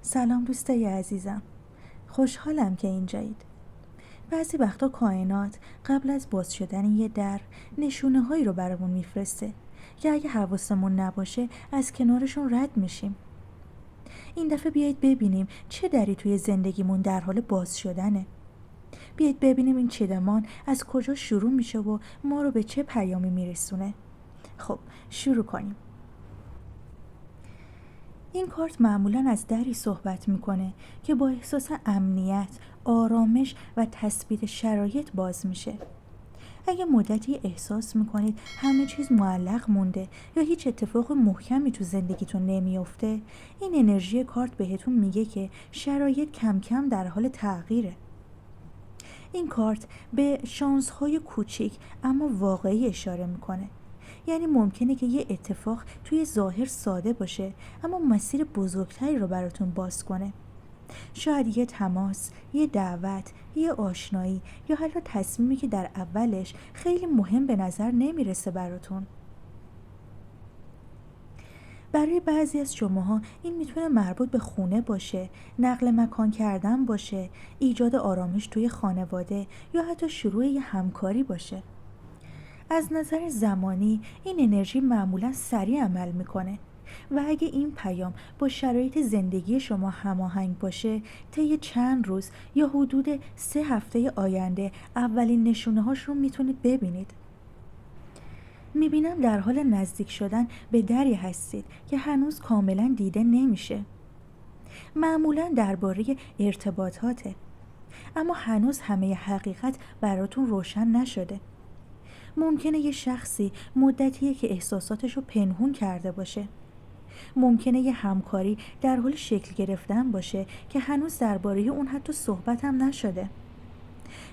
سلام دوستای عزیزم. خوشحالم که اینجایید. بعضی وقتا کائنات قبل از باز شدن یه در نشونه هایی رو برامون میفرسته که اگه حواسمون نباشه از کنارشون رد میشیم. این دفعه بیایید ببینیم چه دری توی زندگیمون در حال باز شدنه. بیایید ببینیم این چیدمان از کجا شروع میشه و ما رو به چه پیامی میرسونه. خب شروع کنیم. این کارت معمولاً از دری صحبت میکنه که با احساس امنیت، آرامش و تثبیت شرایط باز میشه. اگه مدتی احساس میکنید همه چیز معلق مونده یا هیچ اتفاق محکمی تو زندگیتون نمیافته، این انرژی کارت بهتون میگه که شرایط کم کم در حال تغییره. این کارت به شانس‌های کوچیک اما واقعی اشاره میکنه. یعنی ممکنه که یه اتفاق توی ظاهر ساده باشه اما مسیر بزرگتری رو براتون باز کنه. شاید یه تماس، یه دعوت، یه آشنایی یا حتی تصمیمی که در اولش خیلی مهم به نظر نمیرسه براتون. برای بعضی از شماها این میتونه مربوط به خونه باشه، نقل مکان کردن باشه، ایجاد آرامش توی خانواده یا حتی شروع یه همکاری باشه. از نظر زمانی این انرژی معمولا سریع عمل میکنه و اگه این پیام با شرایط زندگی شما هماهنگ باشه، طی چند روز یا حدود 3 هفته آینده اولین نشونه هاش رو میتونید ببینید. میبینم در حال نزدیک شدن به دری هستید که هنوز کاملا دیده نمیشه. معمولا درباره ارتباطاته، اما هنوز همه حقیقت براتون روشن نشده. ممکنه یه شخصی مدتیه که احساساتشو پنهون کرده باشه. ممکنه یه همکاری در حال شکل گرفتن باشه که هنوز درباره اون حتی صحبت هم نشده.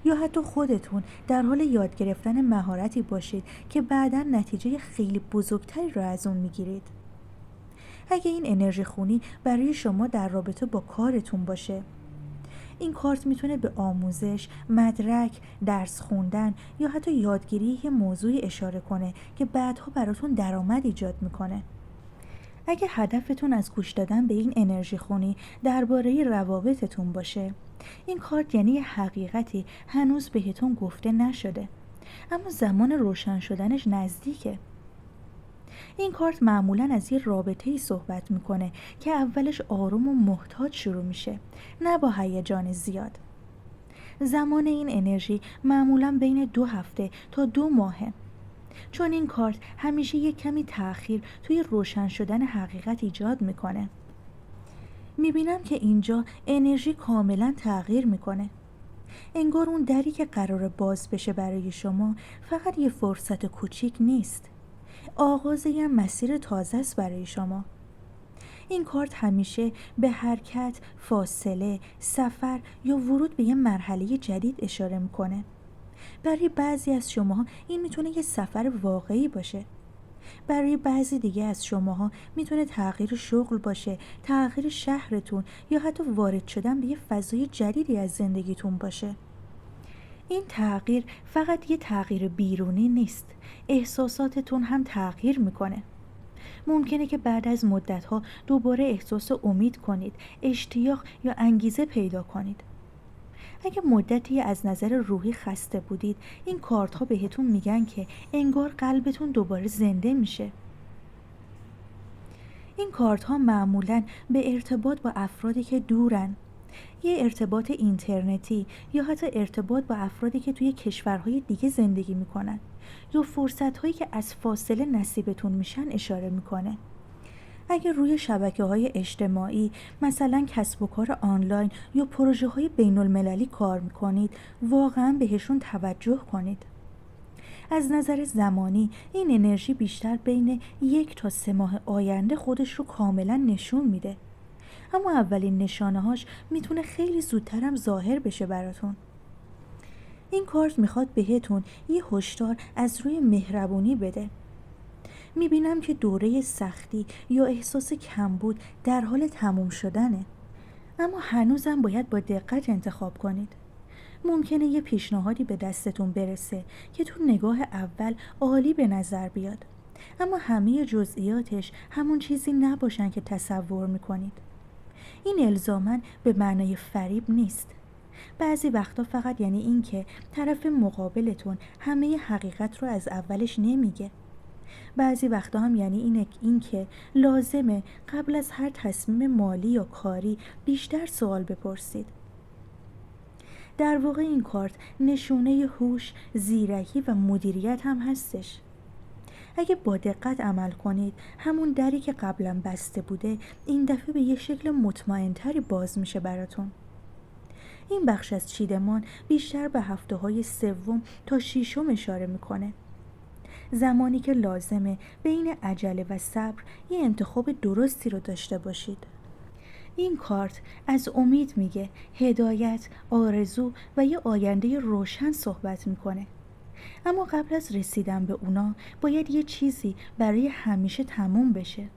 یا حتی خودتون در حال یاد گرفتن مهارتی باشید که بعداً نتیجه خیلی بزرگتری رو از اون میگیرید. اگه این انرژی خونی برای شما در رابطه با کارتون باشه، این کارت میتونه به آموزش، مدرک، درس خوندن یا حتی یادگیری یه موضوعی اشاره کنه که بعدها براتون درآمد ایجاد میکنه. اگه هدفتون از گوش دادن به این انرژی خونی درباره روابطتون باشه، این کارت یعنی یه حقیقتی هنوز بهتون گفته نشده، اما زمان روشن شدنش نزدیکه. این کارت معمولاً از یه رابطه‌ای صحبت میکنه که اولش آروم و محتاط شروع میشه، نه با هیجان زیاد. زمان این انرژی معمولاً بین 2 هفته تا 2 ماهه، چون این کارت همیشه یک کمی تأخیر توی روشن شدن حقیقت ایجاد میکنه. میبینم که اینجا انرژی کاملا تغییر میکنه. انگار اون دری که قرار باز بشه برای شما فقط یه فرصت کوچیک نیست، آغاز یه مسیر تازه است برای شما. این کارت همیشه به حرکت، فاصله، سفر یا ورود به یه مرحله جدید اشاره میکنه. برای بعضی از شما این میتونه یه سفر واقعی باشه. برای بعضی دیگه از شماها میتونه تغییر شغل باشه، تغییر شهرتون یا حتی وارد شدن به یه فضای جدیدی از زندگیتون باشه. این تغییر فقط یه تغییر بیرونی نیست، احساساتتون هم تغییر میکنه. ممکنه که بعد از مدتها دوباره احساس امید کنید، اشتیاق یا انگیزه پیدا کنید. اگه مدتی از نظر روحی خسته بودید، این کارت ها بهتون میگن که انگار قلبتون دوباره زنده میشه. این کارت ها معمولاً به ارتباط با افرادی که دورن، یه ارتباط اینترنتی یا حتی ارتباط با افرادی که توی کشورهای دیگه زندگی میکنن یا فرصت هایی که از فاصله نصیبتون میشن اشاره میکنه. اگر روی شبکه‌های اجتماعی مثلا کسب و کار آنلاین یا پروژه‌های بین‌المللی کار می‌کنید، واقعاً بهشون توجه کنید. از نظر زمانی این انرژی بیشتر بین 1 تا 3 ماه آینده خودش رو کاملا نشون میده، اما اولین نشانه‌هاش میتونه خیلی زودترم ظاهر بشه براتون. این کارت میخواد بهتون یه هشدار از روی مهربونی بده. میبینم که دوره سختی یا احساس کمبود در حال تموم شدنه، اما هنوزم باید با دقت انتخاب کنید. ممکنه یه پیشنهادی به دستتون برسه که تو نگاه اول عالی به نظر بیاد، اما همه جزئیاتش همون چیزی نباشن که تصور میکنید. این الزاماً به معنای فریب نیست. بعضی وقتا فقط یعنی این که طرف مقابلتون همه حقیقت رو از اولش نمیگه. بعضی وقتا هم یعنی این که لازمه قبل از هر تصمیم مالی یا کاری بیشتر سوال بپرسید. در واقع این کارت نشونه هوش، زیرکی و مدیریت هم هستش. اگه با دقت عمل کنید، همون دری که قبلا بسته بوده این دفعه به یه شکل مطمئن‌تری باز میشه براتون. این بخش از چیدمان بیشتر به هفته‌های سوم تا ششم اشاره میکنه. زمانی که لازمه بین عجله و صبر یه انتخاب درستی رو داشته باشید. این کارت از امید میگه، هدایت، آرزو و یه آینده روشن صحبت میکنه. اما قبل از رسیدن به اونا باید یه چیزی برای همیشه تموم بشه.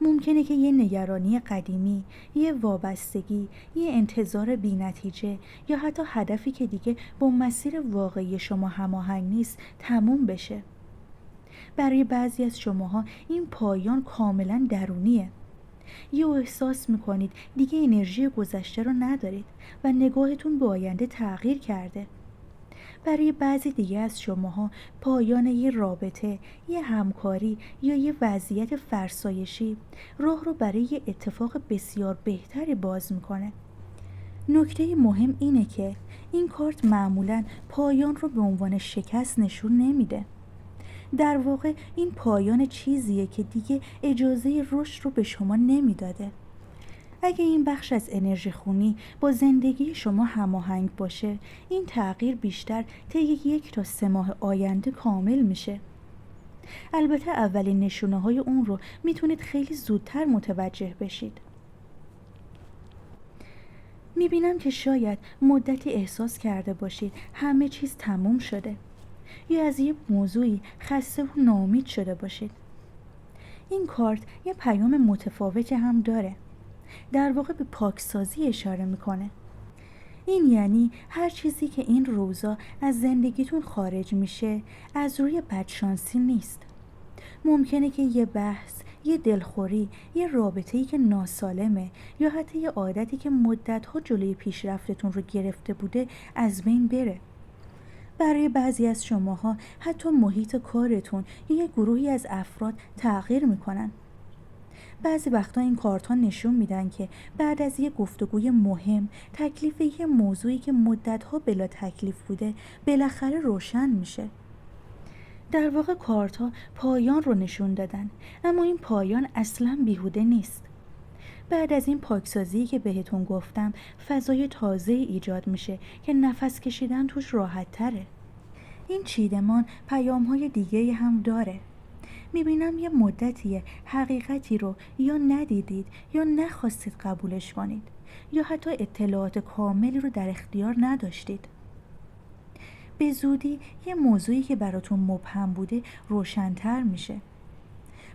ممکنه که یه نگرانی قدیمی، یه وابستگی، یه انتظار بی‌نتیجه یا حتی هدفی که دیگه با مسیر واقعی شما هماهنگ نیست تموم بشه. برای بعضی از شماها این پایان کاملا درونیه. یه احساس میکنید دیگه انرژی گذشته رو ندارید و نگاهتون به آینده تغییر کرده. برای بعضی دیگه از شماها پایان یه رابطه، یه همکاری یا یه وضعیت فرسایشی راه رو برای یه اتفاق بسیار بهتری باز میکنه. نکته مهم اینه که این کارت معمولاً پایان رو به عنوان شکست نشون نمیده. در واقع این پایان چیزیه که دیگه اجازه رشد رو به شما نمیداده. اگه این بخش از انرژی خونی با زندگی شما هماهنگ باشه، این تغییر بیشتر طی 1 تا 3 ماه آینده کامل میشه. البته اولین نشونه های اون رو میتونید خیلی زودتر متوجه بشید. میبینم که شاید مدتی احساس کرده باشید همه چیز تموم شده یا از یه موضوعی خسته و ناامید شده باشید. این کارت یه پیام متفاوتی هم داره. در واقع به پاکسازی اشاره میکنه. این یعنی هر چیزی که این روزا از زندگیتون خارج میشه از روی بدشانسی نیست. ممکنه که یه بحث، یه دلخوری، یه رابطه‌ای که ناسالمه یا حتی یه عادتی که مدت‌ها جلوی پیشرفتتون رو گرفته بوده از بین بره. برای بعضی از شماها حتی محیط کارتون یا یه گروهی از افراد تغییر میکنن. بعضی وقتا این کارت‌ها نشون میدن که بعد از یه گفتگوی مهم، تکلیف یه موضوعی که مدت‌ها بلا تکلیف بوده بالاخره روشن میشه. در واقع کارت‌ها پایان رو نشون دادن، اما این پایان اصلاً بیهوده نیست. بعد از این پاکسازی که بهتون گفتم، فضای تازه ایجاد میشه که نفس کشیدن توش راحت تره. این چیدمان پیام‌های دیگه‌ای هم داره. میبینم یه مدتیه حقیقتی رو یا ندیدید یا نخواستید قبولش کنید یا حتی اطلاعات کاملی رو در اختیار نداشتید. به زودی یه موضوعی که براتون مبهم بوده روشن‌تر میشه.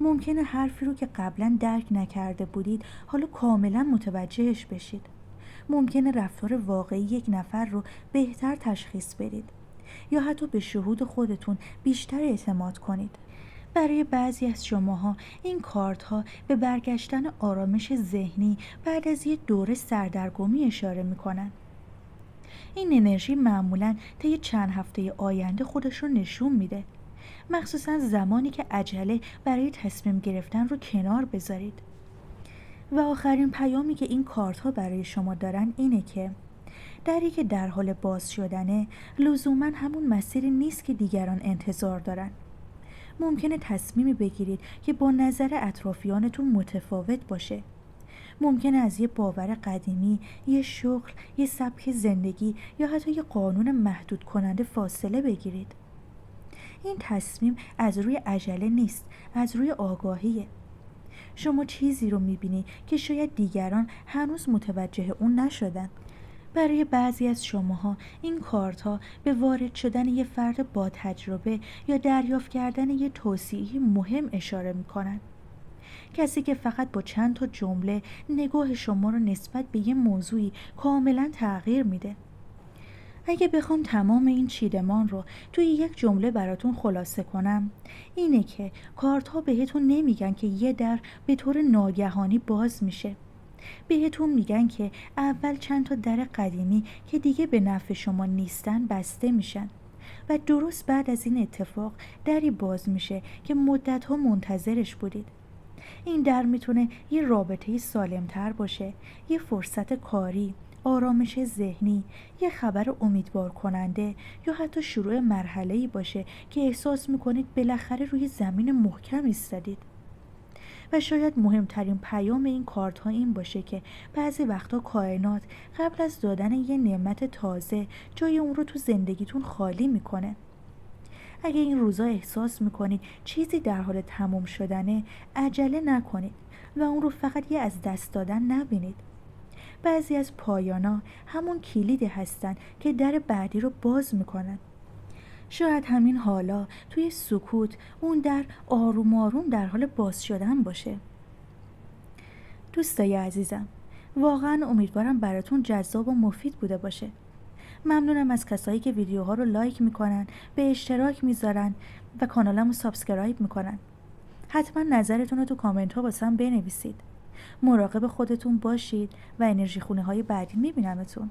ممکنه حرفی رو که قبلا درک نکرده بودید حالا کاملا متوجهش بشید. ممکنه رفتار واقعی یک نفر رو بهتر تشخیص بدید یا حتی به شهود خودتون بیشتر اعتماد کنید. برای بعضی از شماها این کارت ها به برگشتن آرامش ذهنی بعد از یه دوره سردرگمی اشاره میکنن. این انرژی معمولاً طی چند هفته آینده خودش رو نشون میده، مخصوصاً زمانی که عجله برای تصمیم گرفتن رو کنار بذارید. و آخرین پیامی که این کارت ها برای شما دارن اینه که دری که در حال باز شدنه لزوماً همون مسیری نیست که دیگران انتظار دارن. ممکنه تصمیمی بگیرید که با نظر اطرافیانتون متفاوت باشه. ممکنه از یه باور قدیمی، یه شغل، یه سبک زندگی یا حتی یه قانون محدود کننده فاصله بگیرید. این تصمیم از روی عجله نیست، از روی آگاهیه. شما چیزی رو میبینی که شاید دیگران هنوز متوجه اون نشدن. برای بعضی از شماها این کارت‌ها به وارد شدن یه فرد با تجربه یا دریافت کردن یه توصیه مهم اشاره میکنن. کسی که فقط با چند تا جمله نگاه شما رو نسبت به یه موضوعی کاملا تغییر میده. اگه بخوام تمام این چیدمان رو توی یک جمله براتون خلاصه کنم، اینه که کارت‌ها بهتون نمیگن که یه در به طور ناگهانی باز میشه. بهتون میگن که اول چند تا در قدیمی که دیگه به نفع شما نیستن بسته میشن و درست بعد از این اتفاق دری باز میشه که مدت‌ها منتظرش بودید. این در میتونه یه رابطه سالمتر باشه، یه فرصت کاری، آرامش ذهنی، یه خبر امیدوار کننده یا حتی شروع مرحله‌ای باشه که احساس میکنید بالاخره روی زمین محکم ایستادید. و شاید مهمترین پیام این کارت ها این باشه که بعضی وقتا کائنات قبل از دادن یه نعمت تازه جای اون رو تو زندگیتون خالی میکنه. اگه این روزا احساس میکنید چیزی در حال تموم شدنه، عجله نکنید و اون رو فقط یه از دست دادن نبینید. بعضی از پایانا همون کلیدی هستن که در بعدی رو باز میکنن. شاید همین حالا توی سکوت اون در آروم آروم در حال باز شدن باشه. دوستای عزیزم، واقعا امیدوارم براتون جذاب و مفید بوده باشه. ممنونم از کسایی که ویدیوها رو لایک میکنن، به اشتراک میذارن و کانالمو سابسکرایب میکنن. حتما نظرتون رو تو کامنت ها واسم بنویسید. مراقب خودتون باشید و انرژی خونه های بعدی میبینمتون.